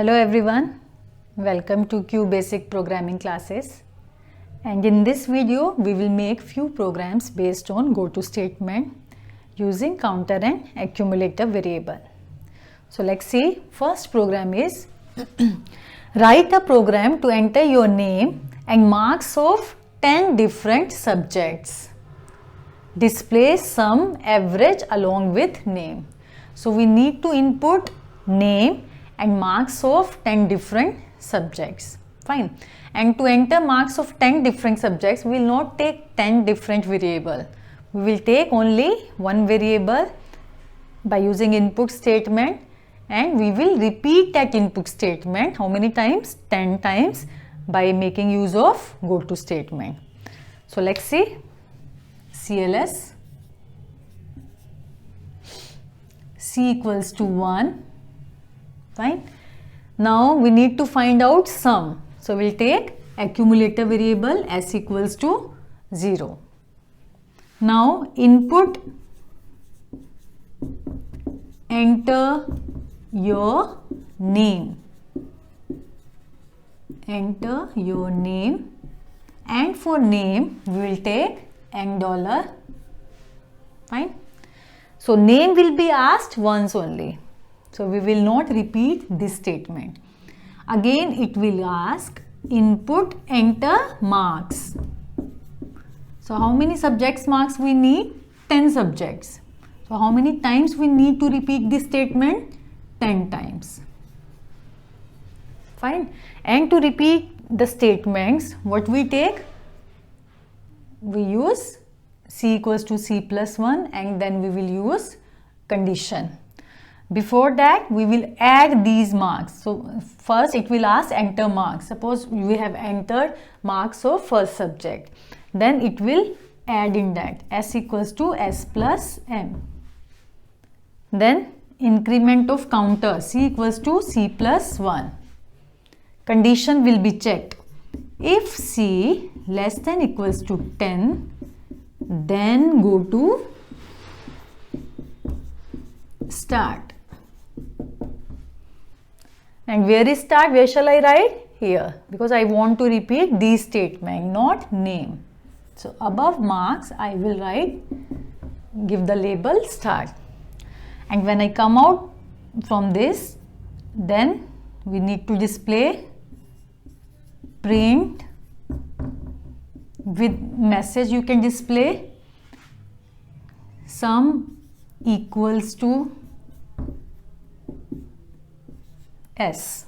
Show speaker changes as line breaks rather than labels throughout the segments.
Hello everyone, welcome to Q Basic Programming classes, and in this video we will make few programs based on goto statement using counter and accumulator variable. So let's see. First program is write a program to enter your name and marks of 10 different subjects. Display sum average along with name. So we need to input name and marks of 10 different subjects. Fine. And to enter marks of 10 different subjects, we will not take 10 different variables. We will take only one variable by using input statement, and we will repeat that input statement how many times? 10 times by making use of goto statement. So let's see. CLS C equals to 1. Fine. Now we need to find out sum. So we'll take accumulator variable S equals to 0. Now input enter your name. Enter your name, and for name we will take $. Fine. So name will be asked once only. So we will not repeat this statement. Again it will ask input enter marks. So how many subjects marks we need? 10 subjects. So how many times we need to repeat this statement? 10 times. Fine. And to repeat the statements, what we take? We use C equals to C plus 1, and then we will use condition. Before that we will add these marks. So first it will ask enter marks. Suppose we have entered marks of first subject. Then it will add in that S equals to S plus M. Then increment of counter C equals to C plus 1. Condition will be checked. If C less than equals to 10, then go to start. And where is start? Where shall I write? Here, because I want to repeat these statements, not name. So above marks I will write, give the label start. And when I come out from this, then we need to display print with message. You can display sum equals to S.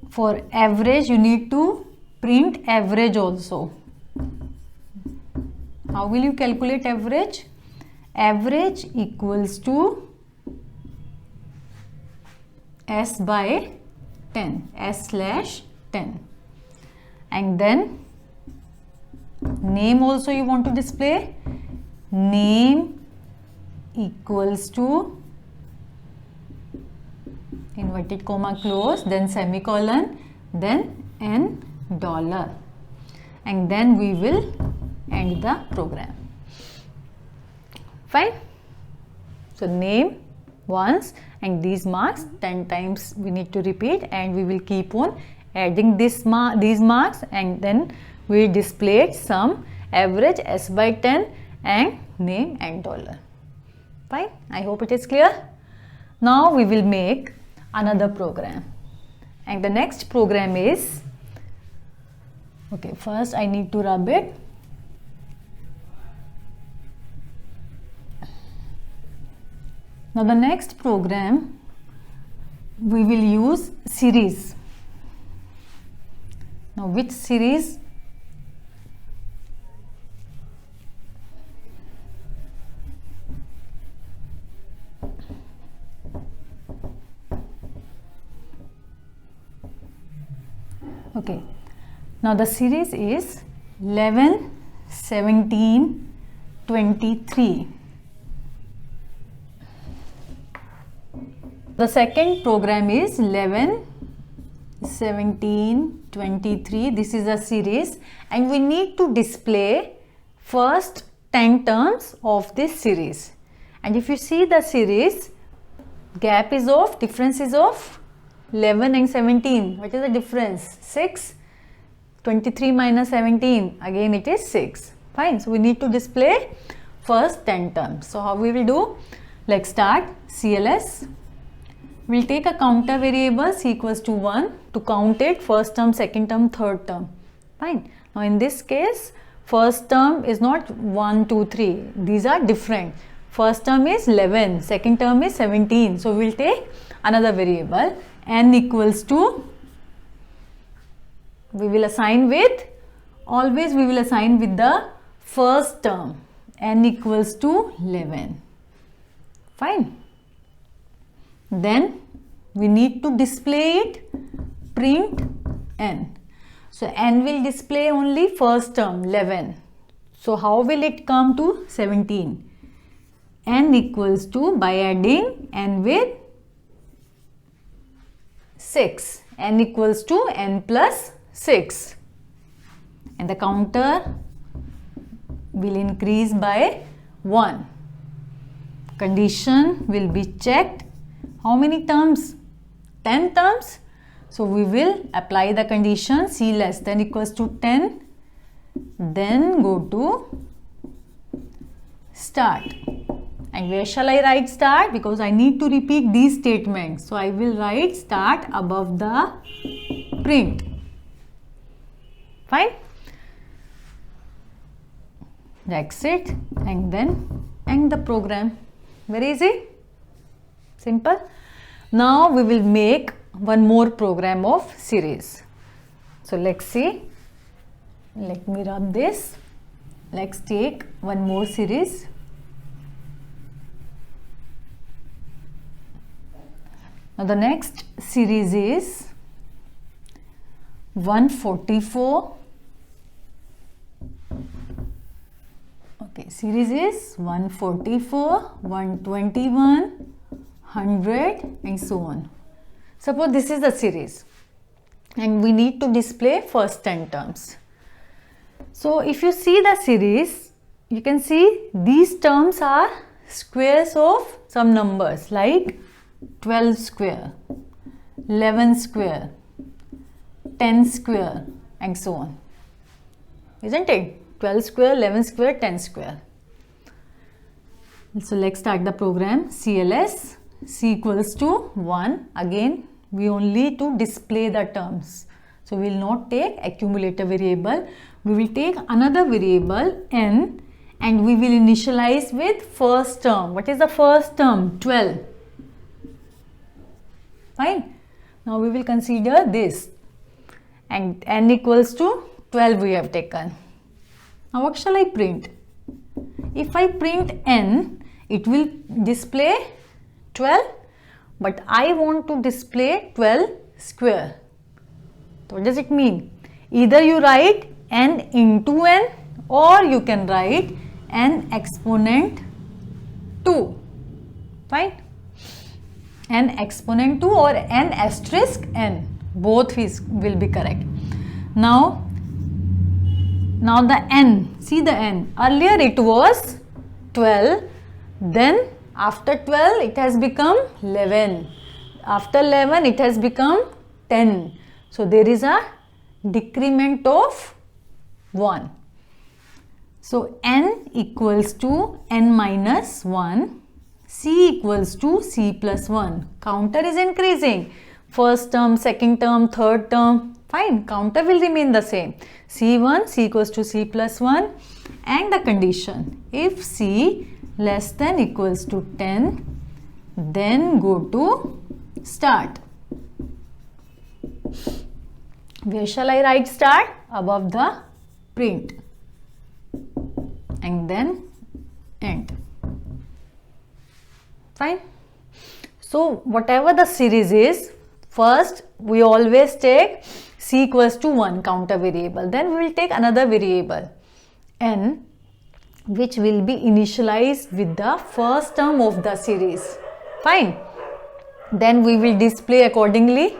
For average you need to print average also. How will you calculate average? Average equals to S by 10, S slash 10. And then name also you want to display. Name equals to inverted comma close, then semicolon, then $. And then we will end the program. Fine. So name once, and these marks 10 times we need to repeat, and we will keep on adding these marks, and then we display sum average S by 10 and name $. Fine. I hope it is clear. Now we will make another program, and the next program is, okay, first I need to rub it. Now the next program we will use series. Now which series? Okay, now the series is 11, 17, 23. The second program is 11, 17, 23. This is a series, and we need to display first 10 terms of this series. And if you see the series, gap is of, difference is of 11 and 17. What is the difference? 6. 23 minus 17. Again it is 6. Fine. So we need to display first 10 terms. So how we will do? Let's start. CLS. We'll take a counter variable c equals to 1 to count it first term, second term, third term. Fine. Now in this case, first term is not 1, 2, 3. These are different. First term is 11, second term is 17. So we'll take another variable n equals to, we will assign with, always we will assign with the first term, n equals to 11. Fine. Then we need to display it, print n. So n will display only first term 11. So how will it come to 17? N equals to, by adding n with 6. N equals to n plus 6. And the counter will increase by 1. Condition will be checked. How many terms? 10 terms. So we will apply the condition c less than equals to 10. Then go to start. And where shall I write start? Because I need to repeat these statements. So I will write start above the print. Fine. That's it. And then end the program. Very easy. Simple. Now we will make one more program of series. So let's see. Let me run this. Let's take one more series. Now the next series is 144. Okay, series is 144, 121, 100 and so on. Suppose this is the series and we need to display first 10 terms. So if you see the series, you can see these terms are squares of some numbers like 12 square, 11 square, 10 square and so on. Isn't it? 12 square, 11 square, 10 square. So let's start the program. CLS, c equals to 1. Again, we only to display the terms. So we will not take accumulator variable. We will take another variable n and we will initialize with first term. What is the first term? 12. Fine. Now we will consider this. And n equals to 12 we have taken. Now what shall I print? If I print n, it will display 12, but I want to display 12 square. So what does it mean? Either you write n into n or you can write n exponent 2. Fine? N exponent 2 or n asterisk n. Both will be correct. Now the n, see the n. Earlier it was 12, then after 12 it has become 11. After 11 it has become 10. So there is a decrement of 1. So n equals to n minus 1. C equals to c plus 1. Counter is increasing. First term, second term, third term. Fine, counter will remain the same. C1, c equals to c plus 1 and the condition. If c less than equals to 10, then go to start. Where shall I write start? Above the print. And then end. Fine. So whatever the series is, first we always take c equals to 1 counter variable. Then we will take another variable n, which will be initialized with the first term of the series. Fine. Then we will display accordingly.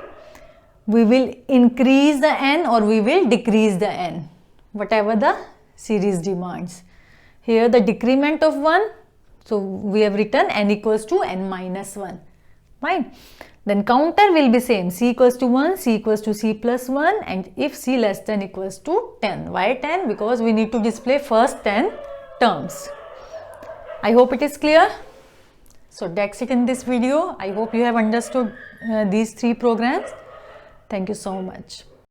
We will increase the n or we will decrease the n, whatever the series demands. Here the decrement of 1, so we have written n equals to n minus 1. Fine. Then counter will be same, c equals to 1, c equals to c plus 1, and if c less than equals to 10. Why 10? Because we need to display first 10 terms. I hope it is clear. So that's it in this video. I hope you have understood these 3 programs. Thank you so much.